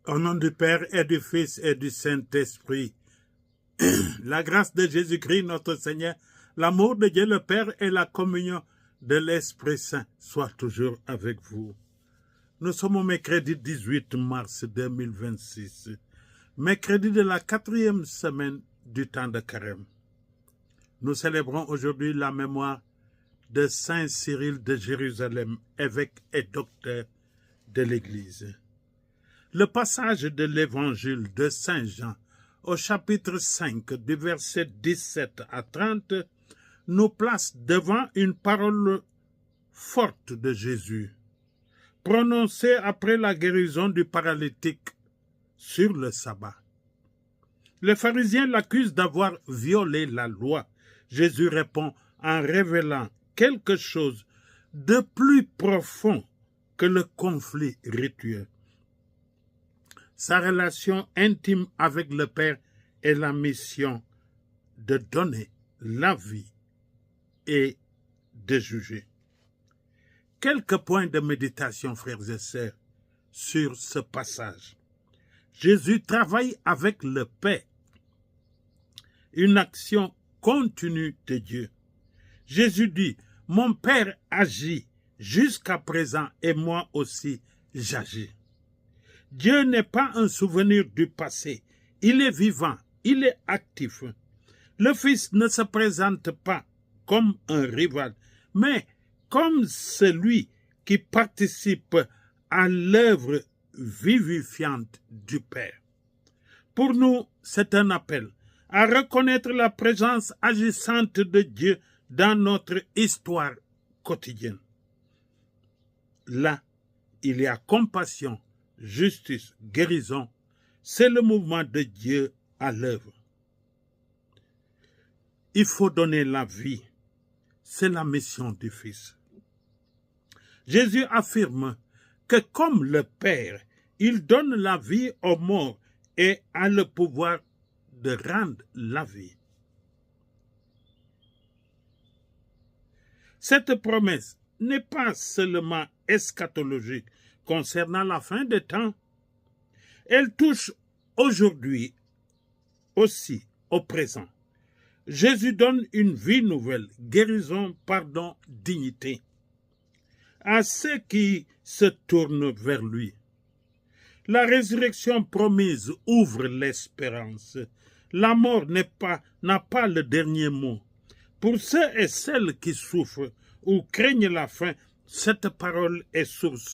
Au nom du Père et du Fils et du Saint-Esprit, la grâce de Jésus-Christ notre Seigneur, l'amour de Dieu le Père et la communion de l'Esprit Saint soient toujours avec vous. Nous sommes au mercredi 18 mars 2026, mercredi de la 4e semaine du temps de Carême. Nous célébrons aujourd'hui la mémoire de Saint Cyril de Jérusalem, évêque et docteur de l'Église. Le passage de l'Évangile de Saint Jean au chapitre 5 du verset 17 à 30 nous place devant une parole forte de Jésus, prononcée après la guérison du paralytique sur le sabbat. Les pharisiens l'accusent d'avoir violé la loi. Jésus répond en révélant quelque chose de plus profond que le conflit rituel. Sa relation intime avec le Père est la mission de donner la vie et de juger. Quelques points de méditation, frères et sœurs, sur ce passage. Jésus travaille avec le Père, une action continue de Dieu. Jésus dit, « Mon Père agit jusqu'à présent et moi aussi j'agis. » Dieu n'est pas un souvenir du passé. Il est vivant, il est actif. Le Fils ne se présente pas comme un rival, mais comme celui qui participe à l'œuvre vivifiante du Père. Pour nous, c'est un appel à reconnaître la présence agissante de Dieu dans notre histoire quotidienne. Là, il y a compassion, justice, guérison, c'est le mouvement de Dieu à l'œuvre. Il faut donner la vie, c'est la mission du Fils. Jésus affirme que comme le Père, il donne la vie aux morts et a le pouvoir de rendre la vie. Cette promesse n'est pas seulement eschatologique concernant la fin des temps. Elle touche aujourd'hui aussi au présent. Jésus donne une vie nouvelle, guérison, pardon, dignité à ceux qui se tournent vers lui. La résurrection promise ouvre l'espérance. La mort n'a pas le dernier mot. Pour ceux et celles qui souffrent ou craignent la fin, cette parole est source